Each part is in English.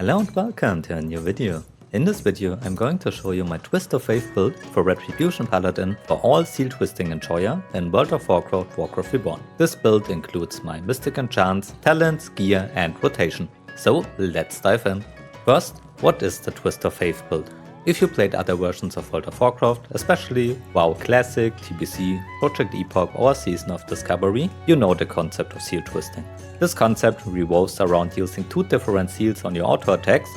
Hello and welcome to a new video. In this video I'm going to show you my Twist of Faith build for Retribution Paladin for all seal twisting enjoyer in World of Warcraft Reborn. This build includes my Mystic Enchants, talents, gear and rotation. So let's dive in. First, what is the Twist of Faith build? If you played other versions of World of Warcraft, especially WoW Classic, TBC, Project Epoch or Season of Discovery, you know the concept of seal twisting. This concept revolves around using two different seals on your auto attacks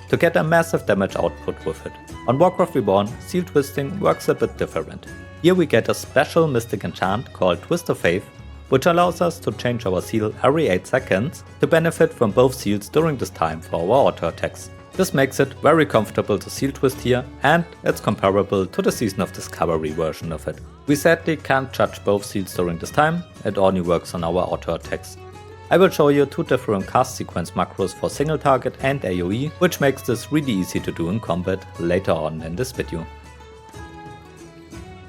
to get a massive damage output with it. On Warcraft Reborn, seal twisting works a bit different. Here we get a special Mystic Enchant called Twist of Faith, which allows us to change our seal every 8 seconds to benefit from both seals during this time for our auto attacks. This makes it very comfortable to seal twist here, and it's comparable to the Season of Discovery version of it. We sadly can't judge both seals during this time, it only works on our auto attacks. I will show you two different cast sequence macros for single target and AoE, which makes this really easy to do in combat later on in this video.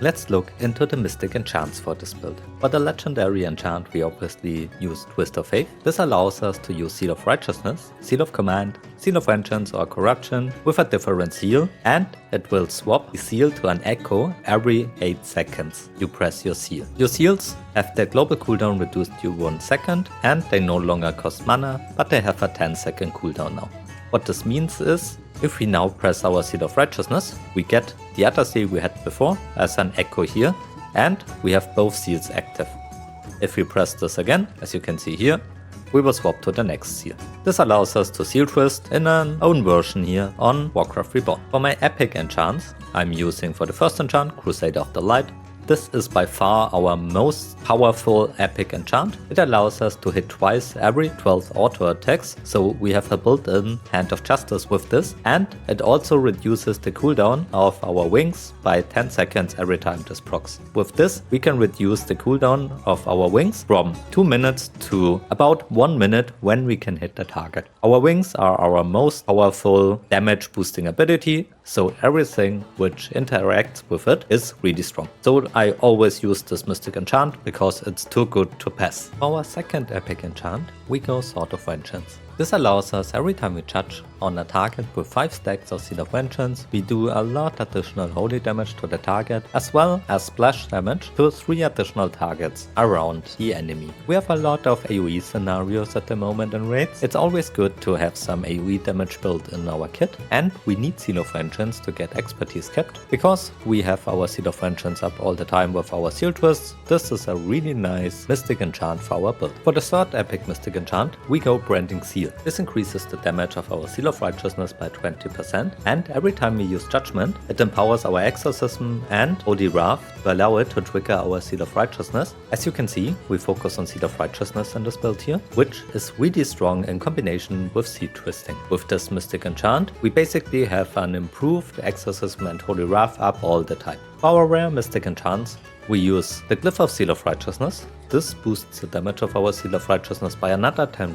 Let's look into the Mystic Enchants for this build. For the legendary enchant we obviously use Twist of Faith. This allows us to use Seal of Righteousness, Seal of Command, Seal of Vengeance or Corruption with a different seal, and it will swap the seal to an echo every 8 seconds you press your seal. Your seals have their global cooldown reduced to 1 second and they no longer cost mana, but they have a 10-second cooldown now. What this means is, if we now press our Seal of Righteousness, we get the other seal we had before as an echo here, and we have both seals active. If we press this again, as you can see here, we will swap to the next seal. This allows us to seal twist in an own version here on Warcraft Reborn. For my epic enchants, I'm using for the first enchant, Crusader of the Light. This is by far our most powerful epic enchant. It allows us to hit twice every 12 auto attacks, so we have a built-in Hand of Justice with this, and it also reduces the cooldown of our wings by 10 seconds every time this procs. With this we can reduce the cooldown of our wings from 2 minutes to about 1 minute when we can hit the target. Our wings are our most powerful damage boosting ability, so everything which interacts with it is really strong. So I always use this Mystic Enchant because it's too good to pass. For our second epic enchant, we go Sword of Vengeance. This allows us every time we charge on a target with 5 stacks of Seal of Vengeance, we do a lot additional holy damage to the target as well as splash damage to 3 additional targets around the enemy. We have a lot of AoE scenarios at the moment in raids. It's always good to have some AoE damage built in our kit, and we need Seal of Vengeance to get expertise kept. Because we have our Seal of Vengeance up all the time with our seal twists, this is a really nice Mystic Enchant for our build. For the third epic Mystic Enchant, we go Branding Seal. This increases the damage of our Seal of Righteousness by 20%, and every time we use Judgment, it empowers our Exorcism and Holy Wrath to allow it to trigger our Seal of Righteousness. As you can see, we focus on Seal of Righteousness in this build here, which is really strong in combination with seal twisting. With this Mystic Enchant, we basically have an improved Exorcism and Holy Wrath up all the time. For our rare Mystic Enchants, we use the Glyph of Seal of Righteousness. This boosts the damage of our Seal of Righteousness by another 10%.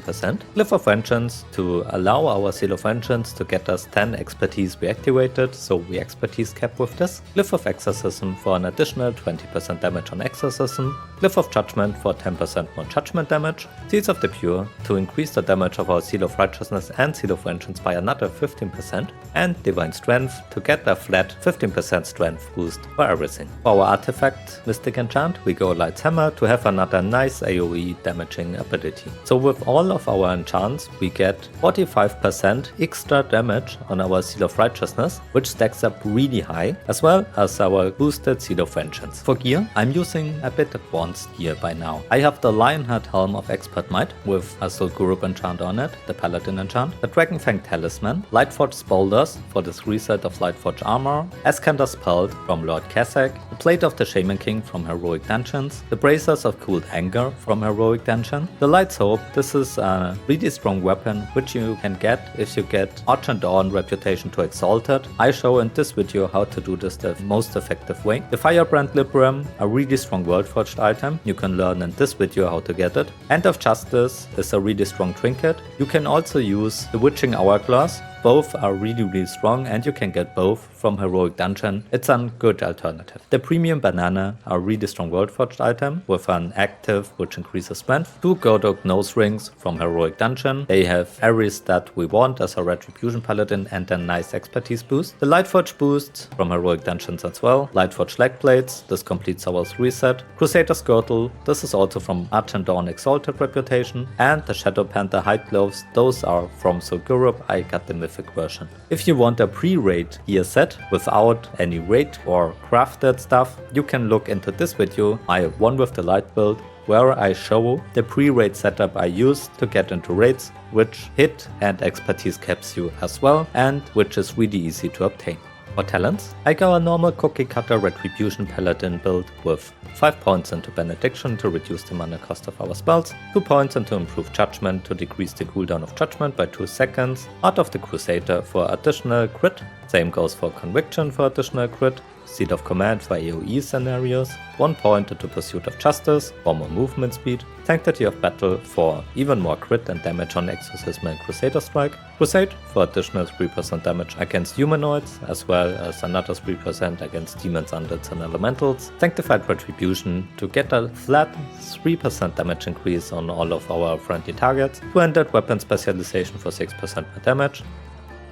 Glyph of Vengeance to allow our Seal of Vengeance to get us 10 expertise reactivated, so we expertise cap with this. Glyph of Exorcism for an additional 20% damage on Exorcism. Glyph of Judgment for 10% more Judgment damage. Seals of the Pure to increase the damage of our Seal of Righteousness and Seal of Vengeance by another 15%. And Divine Strength to get a flat 15% strength boost for everything. For our artifact Mystic Enchant, we go Light's Hammer to have another nice AoE damaging ability. So with all of our enchants, we get 45% extra damage on our Seal of Righteousness, which stacks up really high, as well as our boosted Seal of Vengeance. For gear, I'm using a bit advanced gear by now. I have the Lionheart Helm of Expert Might with a Sul'Gurub enchant on it, the Paladin enchant, the Dragonfang Talisman, Lightforged Boulders for this reset of Lightforged Armor, Ascension Spelled from Lord Kazakh, the Plate of the Shaman King from Heroic Dungeons, the Bracers of Cooled Anger from Heroic Dungeon, the Light's Hope. This is a really strong weapon which you can get if you get Argent Dawn Reputation to Exalted. I show in this video how to do this the most effective way. The Firebrand Libram, a really strong Worldforged item. You can learn in this video how to get it. Hand of Justice is a really strong trinket. You can also use the Witching Hourglass both are really strong and you can get both from Heroic Dungeon, it's a good alternative. The Premium Banana are really strong Worldforged item with an active which increases strength. 2 Godok Nose Rings from Heroic Dungeon. They have every stat we want as a Retribution Paladin and a nice expertise boost. The Lightforge boost from Heroic Dungeons as well. Lightforge Leg Plates, this completes our 3 set. Crusader's Girdle, this is also from Argent Dawn Exalted Reputation. And the Shadow Panther Hide Gloves, those are from Soul Europe, I got the mythic version. If you want a pre-raid gear set without any raid or crafted stuff, you can look into this video, my One with the Light build, where I show the pre-raid setup I use to get into raids, which hit and expertise caps you as well, and which is really easy to obtain. For talents, I go a normal cookie cutter Retribution Paladin build with 5 points into Benediction to reduce the mana cost of our spells, 2 points into Improved Judgment to decrease the cooldown of Judgment by 2 seconds, Art of the Crusader for additional crit, same goes for Conviction for additional crit, Seat of Command for AoE scenarios, 1 point into Pursuit of Justice for more movement speed, Sanctity of Battle for even more crit and damage on Exorcism and Crusader Strike, Crusade for additional 3% damage against humanoids, as well as another 3% against demons, undeads and elementals, Sanctified Retribution to get a flat 3% damage increase on all of our friendly targets, 2-handed weapon specialization for 6% more damage,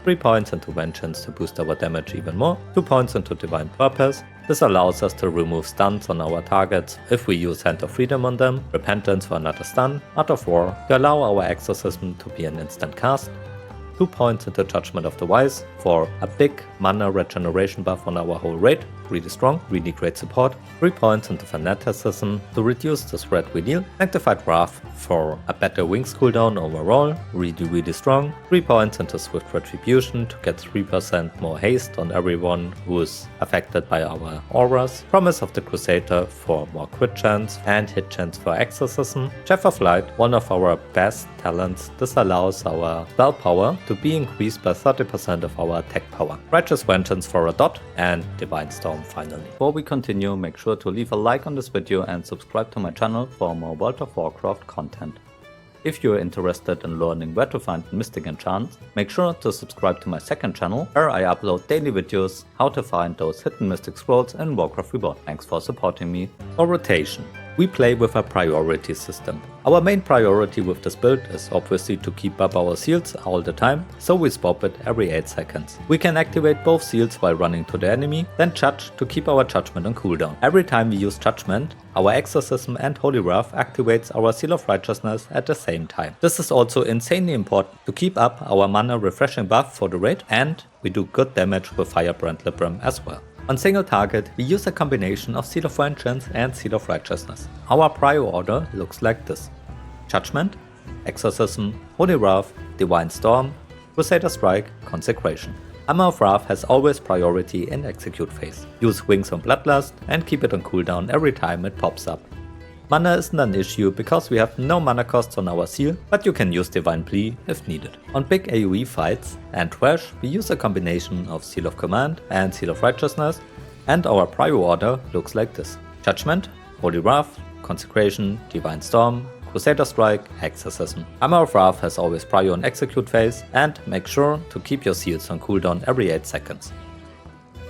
3 points into Vengeance to boost our damage even more, 2 points into Divine Purpose. This allows us to remove stuns on our targets if we use Hand of Freedom on them, Repentance for another stun, Art of War to allow our Exorcism to be an instant cast, 2 points into Judgment of the Wise for a big mana regeneration buff on our whole raid, really strong, really great support, 3 points into Fanaticism to reduce the threat we deal, Sanctified Wrath for a better Wings cooldown overall, really strong, 3 points into Swift Retribution to get 3% more haste on everyone who is affected by our auras, Promise of the Crusader for more crit chance and hit chance for Exorcism, Chef of Light, one of our best talents. This allows our spell power to be increased by 30% of our attack power, Righteous Vengeance for a dot, and Divine Storm finally. Before we continue, make sure to leave a like on this video and subscribe to my channel for more World of Warcraft content. If you are interested in learning where to find Mystic Enchants, make sure to subscribe to my second channel, where I upload daily videos how to find those hidden Mystic Scrolls in Warcraft Reborn. Thanks for supporting me. For rotation, we play with a priority system. Our main priority with this build is obviously to keep up our seals all the time, so we swap it every 8 seconds. We can activate both seals while running to the enemy, then Judge to keep our Judgment on cooldown. Every time we use Judgment, our Exorcism and Holy Wrath activates our Seal of Righteousness at the same time. This is also insanely important to keep up our mana refreshing buff for the raid, and we do good damage with Firebrand Libram as well. On single target, we use a combination of Seal of Vengeance and Seal of Righteousness. Our prior order looks like this: Judgment, Exorcism, Holy Wrath, Divine Storm, Crusader Strike, Consecration. Hammer of Wrath has always priority in execute phase. Use Wings on Bloodlust and keep it on cooldown every time it pops up. Mana isn't an issue because we have no mana costs on our seal, but you can use Divine Plea if needed. On big AoE fights and Trash, we use a combination of Seal of Command and Seal of Righteousness, and our prior order looks like this: Judgment, Holy Wrath, Consecration, Divine Storm, Crusader Strike, Exorcism. Hammer of Wrath has always prior on execute phase, and make sure to keep your seals on cooldown every 8 seconds.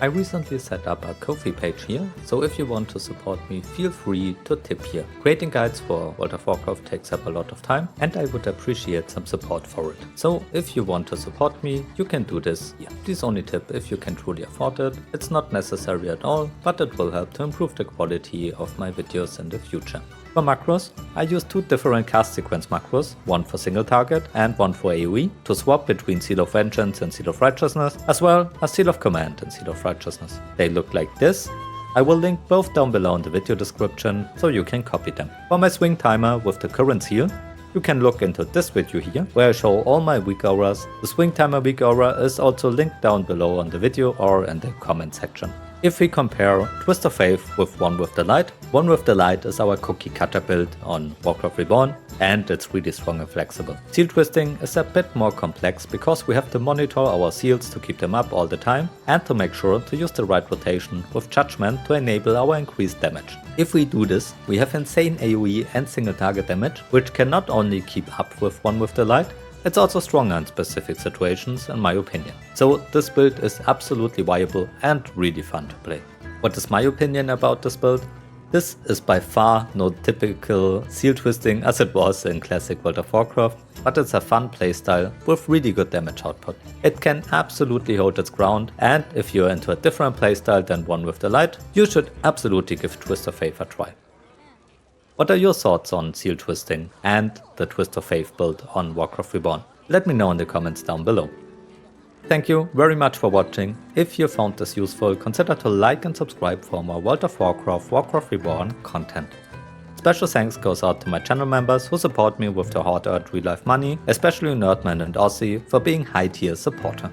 I recently set up a Ko-fi page here, so if you want to support me, feel free to tip here. Creating guides for World of Warcraft takes up a lot of time, and I would appreciate some support for it. So if you want to support me, you can do this here. Please only tip if you can truly afford it. It's not necessary at all, but it will help to improve the quality of my videos in the future. For macros, I use 2 different cast sequence macros, one for single target and one for AoE, to swap between Seal of Vengeance and Seal of Righteousness, as well as Seal of Command and Seal of Righteousness. They look like this. I will link both down below in the video description, so you can copy them. For my swing timer with the current seal, you can look into this video here, where I show all my weak auras. The swing timer weak aura is also linked down below on the video or in the comment section. If we compare Twist of Faith with One with the Light, One with the Light is our cookie cutter build on Warcraft Reborn, and it's really strong and flexible. Seal twisting is a bit more complex because we have to monitor our seals to keep them up all the time and to make sure to use the right rotation with Judgment to enable our increased damage. If we do this, we have insane AoE and single target damage, which can not only keep up with One with the Light, It's also stronger in specific situations in my opinion. So this build is absolutely viable and really fun to play. What is my opinion about this build? This is by far no typical seal twisting as it was in classic World of Warcraft, but it's a fun playstyle with really good damage output. It can absolutely hold its ground, and if you're into a different playstyle than one with the light, you should absolutely give Twist of Faith a try. What are your thoughts on seal twisting and the Twist of Faith build on Warcraft Reborn? Let me know in the comments down below. Thank you very much for watching. If you found this useful, consider to like and subscribe for more World of Warcraft Reborn content. Special thanks goes out to my channel members who support me with their hard-earned real-life money, especially Nerdman and Aussie for being high-tier supporter.